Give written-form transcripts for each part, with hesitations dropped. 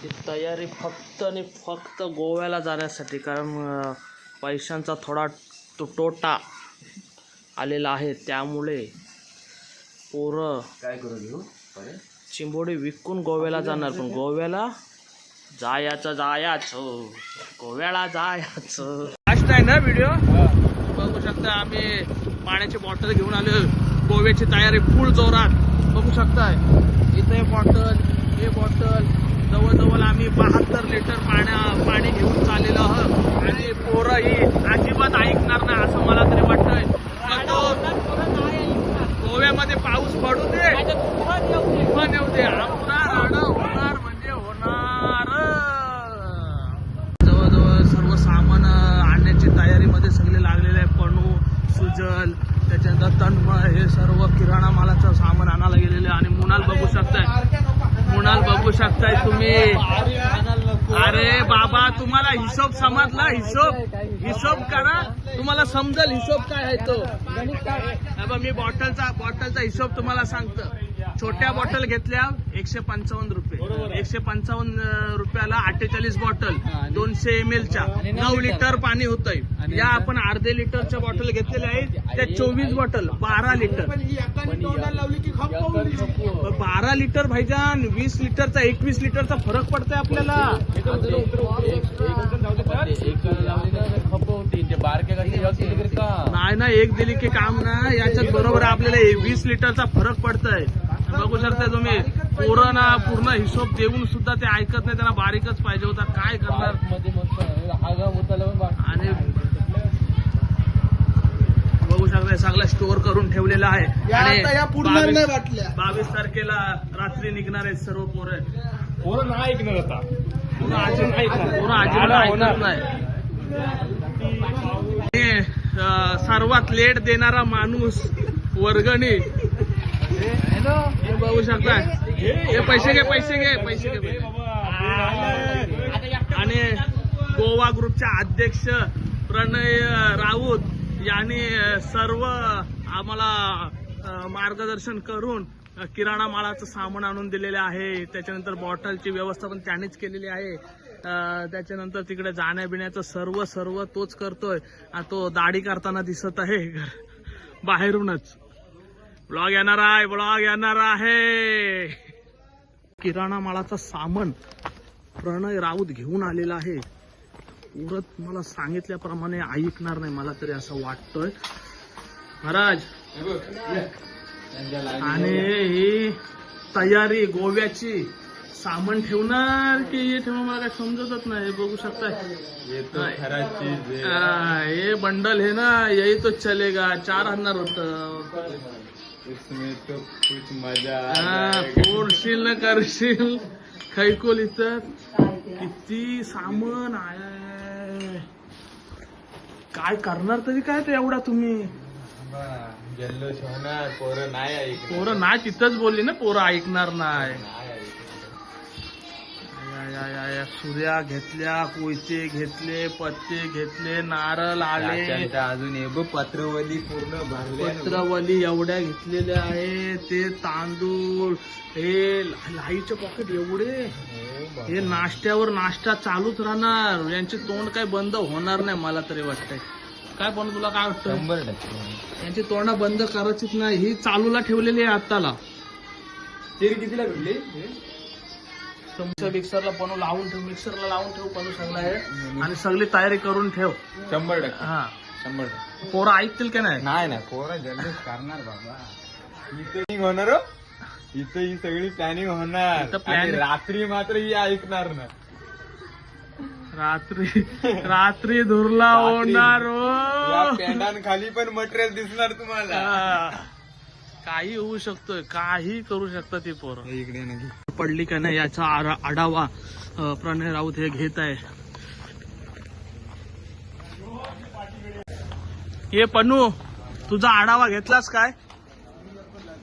ती तयारी फक्त आणि फक्त गोव्याला जाण्यासाठी, कारण पैशांचा थोडा तोटा आलेला आहे. त्यामुळे पोरं काय करू घेऊ चिंबोडी विकून गोव्याला जाणार. पण गोव्याला जायचं गोव्याला जायचं. लास्ट आहे ना व्हिडिओ बघू शकता. आम्ही पाण्याची बॉटल घेऊन आलो. गोव्याची तयारी फुल जोरात बघू शकताय. इथे बॉटल, हे बॉटल, जवळजवळ आम्ही 72 लिटर पाणी घेऊन चाललेलो आहोत. आणि पोरं ही अजिबात ऐकणार नाही असं मला तरी वाटतंय. गोव्यामध्ये पाऊस पडू दे, तुफान येऊ दे, होणार म्हणजे होणार. जवळजवळ सर्व सामान आणण्याची तयारीमध्ये सगळे लागलेले आहे. पणू, सुजल, त्याच्यानंतर तन्मय, हे सर्व किराणा मालाचं सामान आणायला गेलेले. आणि मुनाल बघू शकताय तुम्ही. अरे बाबा, तुम्हाला हिशोब समजला? हिशोब करा, तुम्हाला समजेल हिशोब काय आहे तो. मी बॉटलचा हिशोब तुम्हाला सांगतो. छोट्या बॉटल घेतल्या 155 रुपये. 155 रुपयाला 48 बॉटल 200 ml च्या 9 लिटर पाणी होतंय. या आपण अर्धे लिटरच्या बॉटल घेतलेल्या आहेत, त्या 24 बॉटल 12 लिटर. 12 लिटर भाईजान, 20 लिटरचा 21 लिटरचा फरक पडतोय आपल्याला. नाही ना, एक दिली की काम ना. याच्यात बरोबर आपल्याला 20 लिटरचा फरक पडतोय. बघू शकता तुम्ही. पोरांना पूर्ण हिशोब देऊन सुद्धा ते ऐकत नाही. त्यांना बारीकच पाहिजे होता. काय करणार. आणि बघू शकता सगळं स्टोअर करून ठेवलेलं आहे. आणि 22 तारखेला रात्री निघणार आहेत सर्व पोरं नाही ऐकणार. आता पोरं अजिबात नाही. सर्वात लेट देणारा माणूस वर्गणी. बघू शकता. हे पैसे घे. आणि गोवा ग्रुपच्या अध्यक्ष प्रणय राऊत यांनी सर्व आम्हाला मार्गदर्शन करून किराणा मालाचं सामान आणून दिलेले आहे. त्याच्यानंतर बॉटलची व्यवस्था पण त्यानेच केलेली आहे. त्याच्यानंतर तिकडे जाण्याबिण्याचं सर्व तोच करतोय. तो दाढी करताना दिसत आहे बाहेरूनच. ब्लॉग येणार आहे. किराणा मालाचं सामान प्रणय राऊत घेऊन आलेला आहे. उरत मला सांगितल्याप्रमाणे ऐकणार नाही, मला तरी असं वाटतंय महाराज. आणि ही तयारी गोव्याची सामान ठेवणार की हे ठेवणार मला काय समजतच नाही. बघू शकता. हे बंडल हे ना, यही तो चलेगा. 4 आणणार होत. फोडशील न करशील खैकोल. इथं किती सामान आहे. काय करणार तरी काय ते एवढा तुम्ही. जल्लोष होणार. पोरं नाही तिथंच बोलली ना, पोरं ऐकणार नाही. सूर्या घेतल्या, कोयते घेतले, पत्ते घेतले, नारळ आले. अजून हे पत्रवली पूर्ण भरले. पत्रवली एवढ्या घेतलेल्या आहे. ते तांदूळ, हे लाईचे पॉकेट एवढे. हे नाश्त्यावर नाश्ता चालूच राहणार. यांचे तोंड काय बंद होणार नाही मला तरी वाटतंय. काय पण तुला काय वाटतं? 100% यांची तोंड बंद करायचीच नाही. ही चालूला ठेवलेली आहे आत्ताला. ते कितीला भेटले? मिक्सरला बनवून लावून ठेव. मिक्सरला लावून ठेव बनवू सगळं आहे. आणि सगळी तयारी करून ठेव. 100%. हा 100%. पोरं ऐकतील का नाही? नाही पोरं जल्लोष करणार बाबा. इथे होणार. इथे ही सगळी प्लॅनिंग होणार. रात्री मात्र ही ऐकणार ना. रात्री धुरला होणार. पेंडान खाली पण मटेरियल दिसणार तुम्हाला. काही होऊ शकतोय, काही करू शकतात ती पोरं. इकडे नाही पडली का नाही याचा आढावा प्रणय राऊत हे घेत आहे. हे पन्नू, तुझा आढावा घेतलास काय?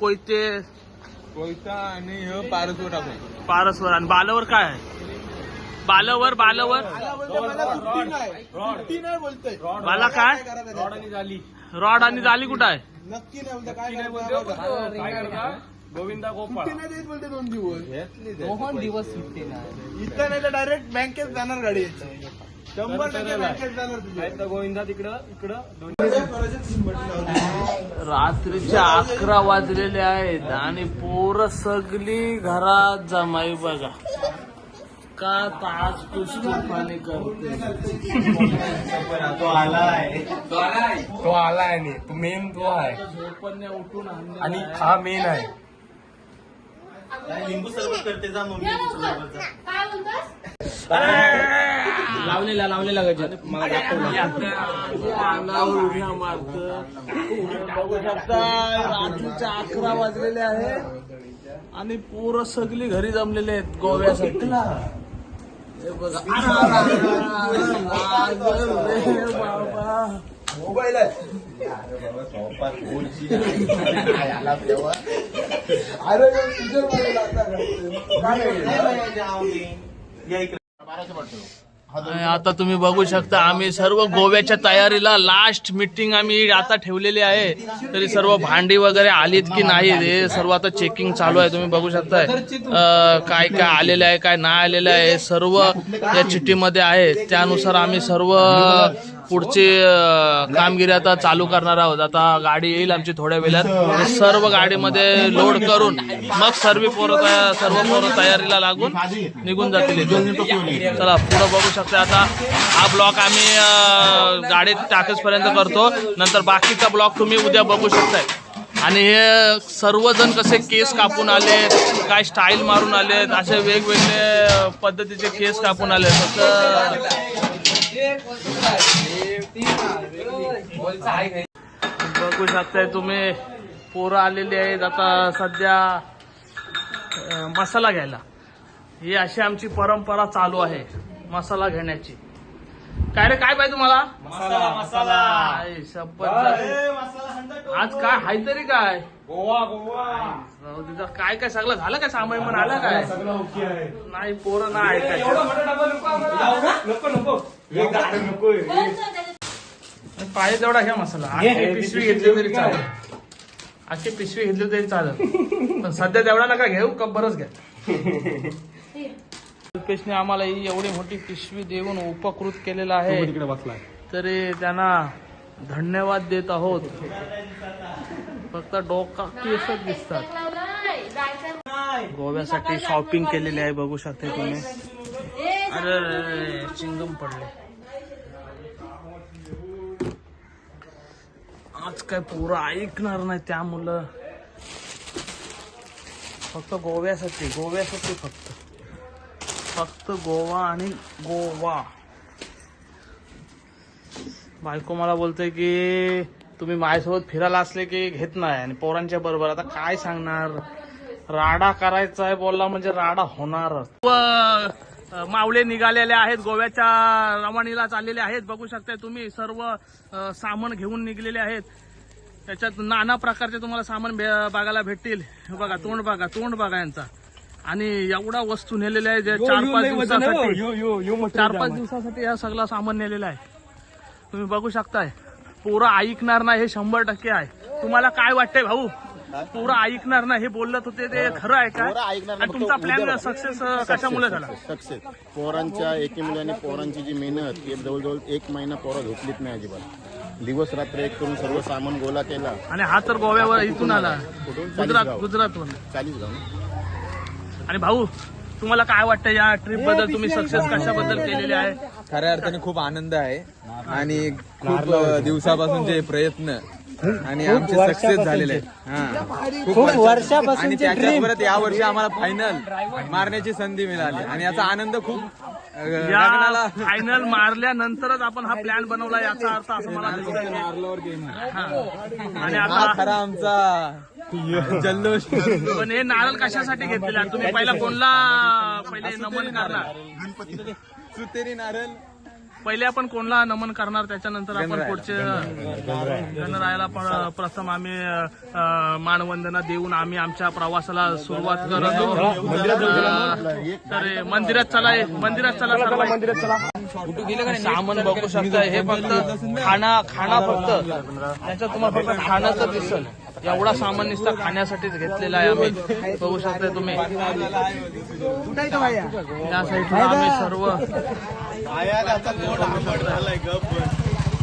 कोयता आणि पारसवर टाकून. पारसवर. आणि बालावर काय आहे? बालावर बाला काय? रॉड आणि जाली कुठं आहे? नक्की नाही. गोविंदा गोपाळ बोलते 2 दिवस मोहन दिवस सुट्टी नाही. इथं नाही तर डायरेक्ट बँकेत जाणार गाडी 100% बँकेत जाणार तुझी. गोविंदा तिकडं इकडं रात्रीचे 11 वाजलेले आहेत आणि पोरं सगळी घरात जमाई बघा का ताज तुफानी करते. तो आलाय आणि तो मेन तो आहे झोपण्या उठून आणलेला आणि आहे. हा मेन आहे. लिंबू सरबत करते जा मम्मी लावलेला गजर मला दाखवलं. बघू शकता रात्रीचे 11 वाजलेले आहे आणि पोरं सगळी घरी जमलेले आहेत गोव्यासाठी. हे बघा. रे बाबा मोबाईल आहे आणि आता तुम्ही बघू शकता आम्ही सर्व गोव्याच्या तयारीला लास्ट मीटिंग आम्ही आता ठेवलेली आहे. तरी सर्व भांडी वगैरे आलीत की नाही हे सर्व आता चेकिंग चालू आहे. तुम्ही बघू शकताय काय काय आलेलं आहे काय नाही आलेलं आहे हे सर्व या चिठ्ठीमध्ये आहे. त्यानुसार आम्ही सर्व पुढची कामगिरी आता चालू करणार आहोत. आता गाडी येईल आमची थोड्या वेळात. सर्व गाडीमध्ये लोड करून मग सर्व पोरं तयारीला लागून निघून जातील. चला पुढे बघू शकता. आता हा ब्लॉक आम्ही गाडीत टाकसपर्यंत करतो. नंतर बाकीचा ब्लॉक तुम्ही उद्या बघू शकताय. आणि हे सर्वजण कसे केस कापून आलेत, काय स्टाईल मारून आलेत, असे वेगवेगळे पद्धतीचे केस कापून आले. बघू शकताय तुम्ही पोरं आलेली आहेत आता सध्या मसाला घ्यायला. ही अशी आमची परंपरा चालू आहे मसाला घेण्याची. काय रे काय पाहिजे तुम्हाला? मसाला आई, शपथ. आज काय हाय तरी काय गोवा राहू दे. काय काय सगळं झालं काय सामान पण आलं काय? नाही पोरं नाही ऐकायचं. पाहिजे तेवढा घ्या मसाला. आखी पिशवी घेतली तरी चालेल. आखी पिशवी घेतली तरी चालेल पण सध्या तेवढा नका घेऊ कब्बरच घ्या. कल्पेशने आम्हाला ही एवढी मोठी पिशवी देऊन उपकृत केलेला आहे तरी त्यांना धन्यवाद देत आहोत. फक्त डोका केसच दिसतात. गोव्यासाठी शॉपिंग केलेली आहे बघू शकता तुम्ही. अरे चिंगम पडले. आज काय पोरं ऐकणार नाही त्यामुळं फक्त गोव्यासाठी फक्त गोवा आणि गोवा. बायको मला बोलते की तुम्ही माझ्यासोबत फिरायला असले की घेत नाही आणि पोरांच्या बरोबर. आता काय सांगणार, राडा करायचा आहे बोलला म्हणजे राडा होणारच. मावळे निघालेले आहेत गोव्याच्या रवानीला चाललेले आहेत. बघू शकताय तुम्ही सर्व सामान घेऊन निघलेले आहेत. त्याच्यात नाना प्रकारचे तुम्हाला सामान बघायला भेटतील. बघा तोंड बघा यांचा. आणि एवढा वस्तू नेलेल्या आहे जे 4-5 दिवसासाठी हा सगळा सामान नेलेला आहे. तुम्ही बघू शकताय. पोरं ऐकणार नाही हे 100% आहे. तुम्हाला काय वाटतंय भाऊ? पोरं ऐकणार नाही हे बोलत होते ते खरं आहे का? आणि तुमचा प्लॅन सक्सेस कशामुळे झाला? सक्सेस पोरांच्या एकीमुळे पोरांची जी मेहनत ही जवळजवळ 1 महिना पोरं झोपलीत नाही अजिबात. दिवस रात्र एक करून सर्व सामान गोळा केला. आणि हा तर गोव्यावर इथून आला गुजरातवरून. 40 गाव. आणि भाऊ तुम्हाला काय वाटतं या ट्रिप बद्दल? तुम्ही सक्सेस कशाबद्दल केलेले आहे? खऱ्या अर्थाने खूप आनंद आहे आणि खूप दिवसापासूनचे प्रयत्न आणि आमचे सक्सेस झालेले आहेत. खूप वर्षापासून आणि त्याच्याबरोबर या वर्षी आम्हाला फायनल मारण्याची संधी मिळाली आणि याचा आनंद खूप. या फायनल मारल्यानंतरच आपण हा प्लॅन बनवला याचा अर्थ असं मला दिसतंय. आणि आता खरा आमचा जल्लोष. पण हे नारळ कशासाठी घेतलेला तुम्ही? पहिले नमन करणार सुतेरी नारळ. पहिले आपण कोणला नमन करणार त्याच्यानंतर आपण पुढचे गणरायाला प्रथम आम्ही मानवंदना देऊन आम्ही आमच्या प्रवासाला सुरुवात करतो. तर मंदिरात चला सामान बघू शकता. हे फक्त खाना फक्त त्याच्यात तुम्हाला फक्त खाण्याचं दिसल. एवढा सामान नुसता खाण्यासाठीच घेतलेला आहे आम्ही. बघू शकता तुम्ही या साईडला आम्ही सर्व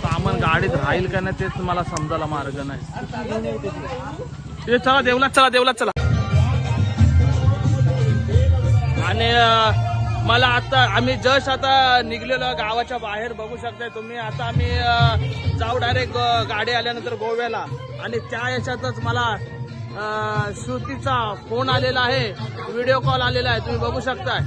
सामान गाडीत राहील का नाही तेच मला समजायला मार्ग नाही. ते चला देवलात चला. आणि मला आता आम्ही जस्ट आता निघलेलो गावाच्या बाहेर. बघू शकताय तुम्ही. आता आम्ही जाऊ डायरेक्ट गाडी आल्यानंतर गोव्याला. आणि त्या याच्यातच मला श्रुतीचा फोन आलेला आहे, व्हिडिओ कॉल आलेला आहे, तुम्ही बघू शकताय.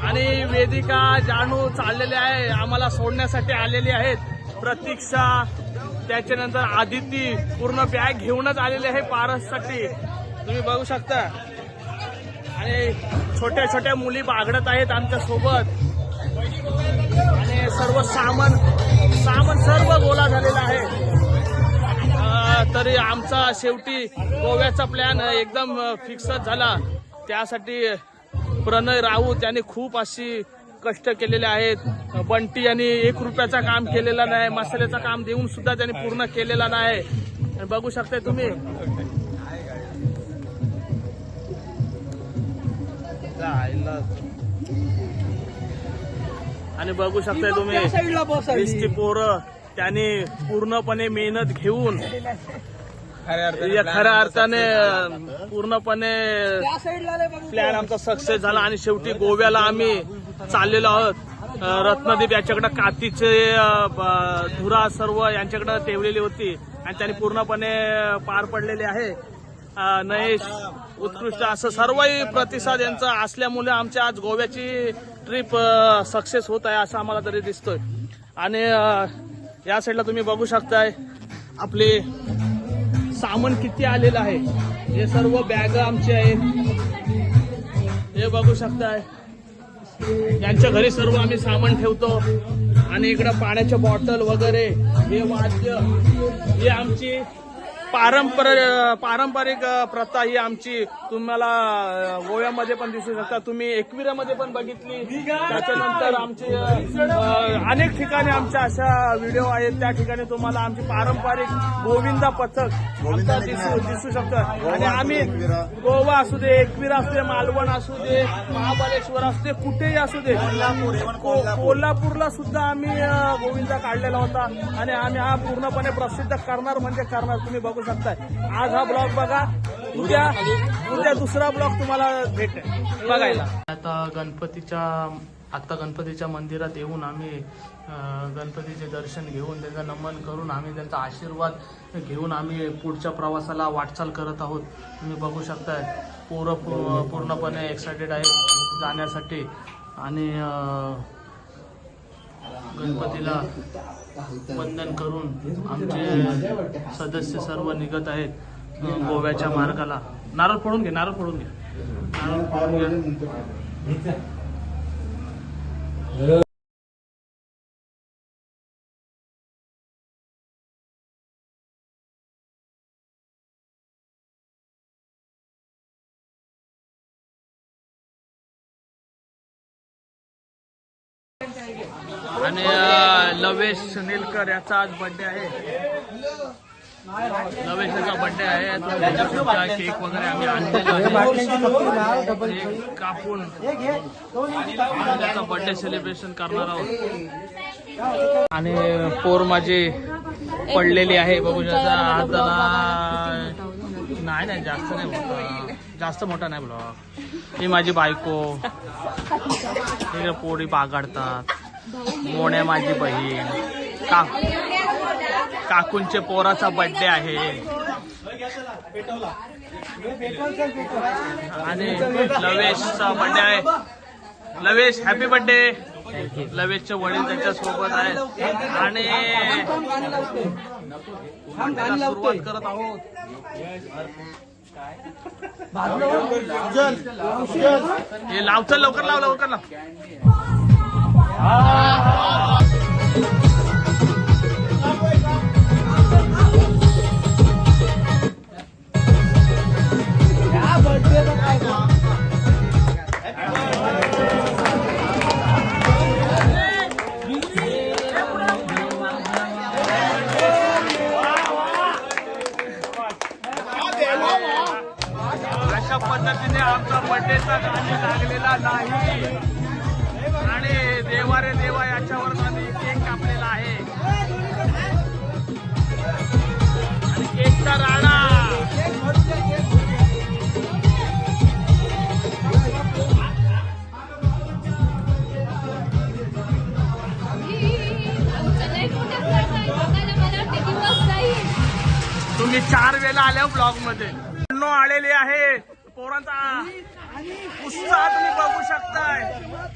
आणि वेदिका जानू चाललेले आहे, आम्हाला सोडण्यासाठी आलेली आहेत. प्रतीक्षा, त्याच्यानंतर आदिती पूर्ण बॅग घेऊनच आलेले आहे पारससाठी, तुम्ही बघू शकता. आणि छोट्या छोट्या मुली बागडत आहेत आमच्या सोबत. आणि सर्व सामान सर्व गोळा झालेला आहे. तरी आमचा शेवटी गोव्याचा प्लॅन एकदम फिक्सच झाला. त्यासाठी प्रणय राऊत यांनी खूप अशी कष्ट केलेले आहेत. बंटी यांनी 1 रुपयाचा काम केलेला नाही, मसाल्याचं काम देऊन सुद्धा त्यांनी पूर्ण केलेला नाही. बघू शकताय तुम्ही. आणि बघू शकताय तुम्ही नुसती पोरं त्यांनी पूर्णपणे मेहनत घेऊन खऱ्या अर्थाने पूर्णपणे प्लॅन आमचा सक्सेस झाला. आणि शेवटी गोव्याला आम्ही चाललेलो आहोत. रत्नदीप याच्याकडे कातीचे धुरा सर्व यांच्याकडे ठेवलेली होती आणि त्यांनी पूर्णपणे पार पडलेले आहे. नयेश उत्कृष्ट असं सर्वही प्रतिसाद यांचा असल्यामुळे आमच्या आज गोव्याची ट्रिप सक्सेस होत आहे असं आम्हाला तरी दिसतोय. आणि या साईडला तुम्ही बघू शकताय आपले सामान किती आलेलं आहे. हे सर्व बॅग आमचे आहेत, हे बघू शकताय. यांच्या घरी सर्व आम्ही सामान ठेवतो. आणि इकडं पाण्याच्या बॉटल वगैरे, हे वाद्य, हे आमची पारंपरिक प्रथा ही आमची तुम्हाला गोव्यामध्ये पण दिसू शकता. तुम्ही एकविरामध्ये पण बघितली. त्याच्यानंतर आमची अनेक ठिकाणी आमच्या अशा व्हिडिओ आहेत, त्या ठिकाणी तुम्हाला आमची पारंपरिक गोविंदा पथक आमचा दिसू शकतं. आणि आम्ही गोवा असू दे, एकविरा असू दे, मालवण असू दे, महाबळेश्वर असू दे, कुठेही असू दे, कोल्हापूरला सुद्धा आम्ही गोविंदा काढलेला होता. आणि आम्ही हा पूर्णपणे प्रसिद्ध करणार म्हणजे करणार. तुम्ही बघू शकताय. आज हा ब्लॉग बघा, उद्या दुसरा ब्लॉग तुम्हाला भेटेल बघायला. आता गणपतीच्या मंदिरात येऊन आम्ही गणपतीचे दर्शन घेऊन त्यांचं नमन करून आम्ही त्यांचा आशीर्वाद घेऊन आम्ही पुढच्या प्रवासाला वाटचाल करत आहोत. तुम्ही बघू शकताय पोरं पूर्णपणे एक्सायटेड आहेत जाण्यासाठी. आणि गणपतीला वंदन करून आमचे सदस्य सर्व निघत आहेत गोव्याच्या मार्गाला. नारळ फोडून घे. आणि लवेश सुनीलकर याचा आज बर्थडे आहे. लवेशचा बर्थडे आहे. केक वगैरे आम्ही आणलेला कापून त्याचा बर्थडे सेलिब्रेशन करणार आहोत. आणि पोर माझी पडलेली आहे, बघू शकता. हाताला नाही जास्त मोठा नाही ब्लॉग. ही माझी बायको, हे पोरी बागाडतात. मोण्या माझी बहीण, काकूंचे पोराचा बर्थडे आहे. आणि लवेशचा बर्थडे आहे. लवेश हॅपी बर्थडे. लवेशचे वडील त्याच्या सोबत आहेत. आणि सुरुवात करत आहोत. हे लावतं, लवकर लाव. देवा रे देवा याच्यावर आम्ही केक कापलेला आहे आणि केकचा राडा. तुम्ही 4 वेळा आल्या ब्लॉग मध्ये आलेले आहे. पोरांचा उत्साह तुम्ही बघू शकताय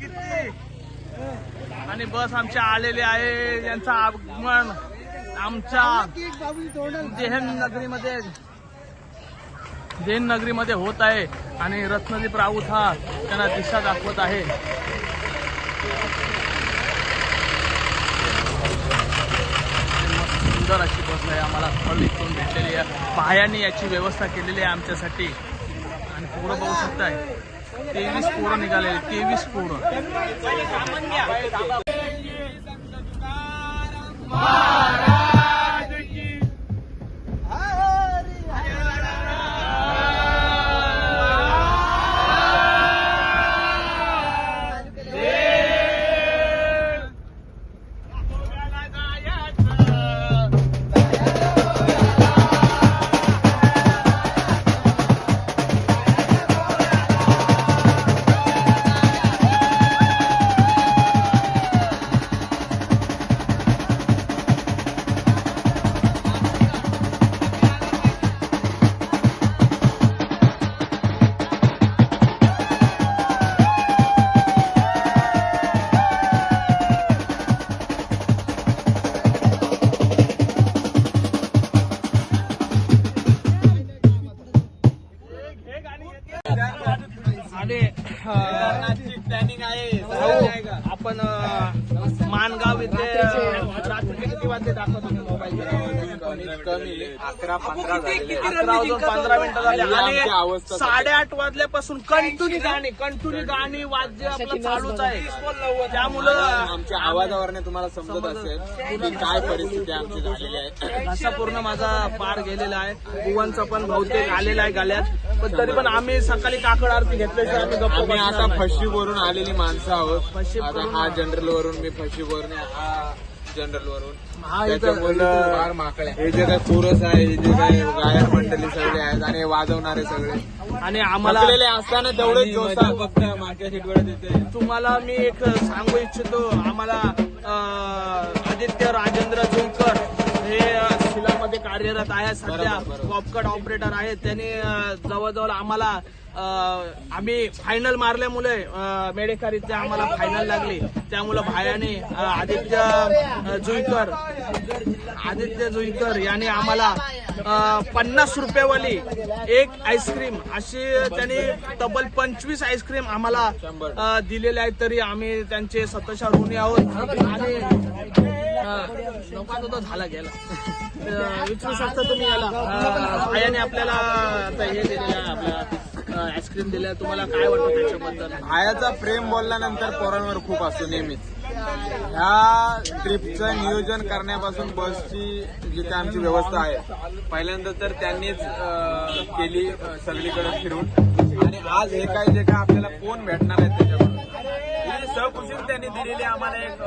किती. आणि बस आमच्या आलेले आहे. यांचं आगमन आमच्या देहन नगरीमध्ये होत आहे आणि रत्नदीप राऊत हा त्यांना दिशा दाखवत आहे. सुंदर अशी बस आहे. आम्हाला स्थळ इथून भेटलेली आहे. पायाने याची व्यवस्था केलेली आहे आमच्यासाठी. आणि पोरं बघू शकताय 23 पोरं निघालेले. 23 पोरं. आणि प्लॅनिंग आहे. आपण मानगाव इथे रात्री किती वाजले दाखवतो मोबाईल? कमी 11-15 झालेले. 11 वाजून 15 मिनिटं झाले आमची आणि अवस्था 8:30 वाजल्यापासून कंटिन्यू गाणी वाद्य आपलं चालूच आहे. त्यामुळं आमच्या आवाजावरने तुम्हाला समजत असेल की काय परिस्थिती आमची झालेली आहे. असा पूर्ण माझा पार गेलेला आहे. बुवांचा पण बहुतेक आलेला आहे गाल्यात. पण तरी पण आम्ही सकाळी काकड आरती घेतल्याशिवाय आम्ही गप्प आम्ही बसणार आता नाही. फशीवरून आलेली माणसं आहोत. फशीवरून- आता हा जनरल वरून, मी फशीवरून, हा जनरल वरून. हा इथं- त्याच्यामुळे हे जे काय कोरस आहे, हे जे काय गायक मंडळी सगळे आहेत आणि हे वाजवणारे सगळे आणि आम्हाला थकलेले असताना तेवढेच जोशात फक्त मागच्या सीटवर देते. तुम्हाला मी एक सांगू इच्छितो. आम्हाला आदित्य राजेंद्र जुंकर हे शिलामध्ये कार्यरत आहे सध्या. पॉपकट ऑपरेटर आहेत. त्यांनी जवळजवळ आम्हाला आम्ही फायनल मारल्यामुळे मेडेकारीच्या आम्हाला फायनल लागली. त्यामुळं भायाने आदित्य जुईकर याने आम्हाला 50 रुपयेवाली एक आईस्क्रीम अशी त्यांनी तब्बल 25 आईस्क्रीम आम्हाला दिलेले आहेत. तरी आम्ही त्यांचे सतशा ऋणी आहोत. आणि लोकांचा तो झाला गेला. विचारू शकता तुम्ही याला. भायाने आपल्याला आता हे दिलेलं आहे, आपल्या आईस्क्रीम दिल्या. तुम्हाला काय वाटतं त्याच्याबद्दल? भायाचा प्रेम बोलल्यानंतर पोरांवर खूप असतो नेहमीच. ह्या ट्रिपचं नियोजन करण्यापासून बसची जी काय आमची व्यवस्था आहे पहिल्यांदा तर त्यांनीच केली सगळीकडे फिरून. आणि आज हे काय जे काय आपल्याला कोण भेटणार आहेत त्याच्याकडून ही सहकुशील त्यांनी दिलेली आम्हाला एक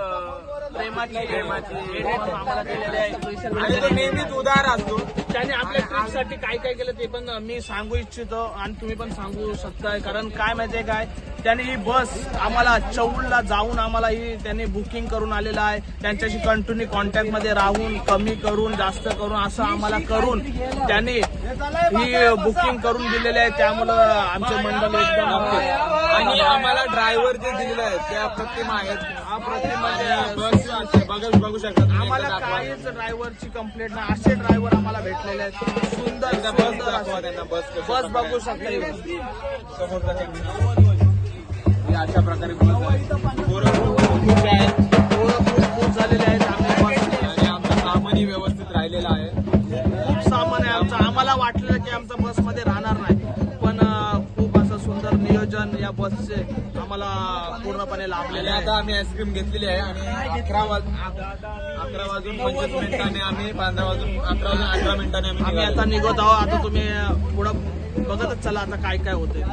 प्रेमाची आम्हाला दिलेले आहे. आणि तो नेहमीच उदार असतो. त्याने आपल्या ट्रिपसाठी काय काय केलं ते पण मी सांगू इच्छितो आणि तुम्ही पण सांगू शकताय. कारण काय माहितीये काय, त्याने ही बस आम्हाला चौलला जाऊन आम्हाला ही त्यांनी बुकिंग करून आलेलं आहे. त्यांच्याशी कंटिन्यू कॉन्टॅक्ट मध्ये राहून कमी करून जास्त करून असं आम्हाला करून त्यांनी ही बुकिंग करून दिलेली आहे. त्यामुळं आमचे मंडळ एकदम आणि आम्हाला ड्रायव्हर जे दिलेले आहेत ते अप्रतिम आहेत. बघू शकता आम्हाला काहीच ड्रायव्हरची कंप्लेंट नाही. असे ड्रायव्हर आम्हाला भेटलेले आहेत. सुंदर बस बघू शकता. अशा प्रकारे पोरं खूप झालेले आहेत. आणि आमचं सामानही व्यवस्थित राहिलेलं आहे. खूप सामान आहे आमचं. आम्हाला वाटलेलं की आमचं बसमध्ये राहणार नाही, पण खूप असं सुंदर नियोजन या बसचे आम्हाला पूर्णपणे लाभलेले आहे. आता आम्ही आईस्क्रीम घेतलेली आहे आणि 11 वाजून 25 मिनिटांनी आम्ही 11 वाजून 18 मिनिटांनी आम्ही आता निघत आहोत. आता तुम्ही पुढं बघतच चला आता काय काय होते.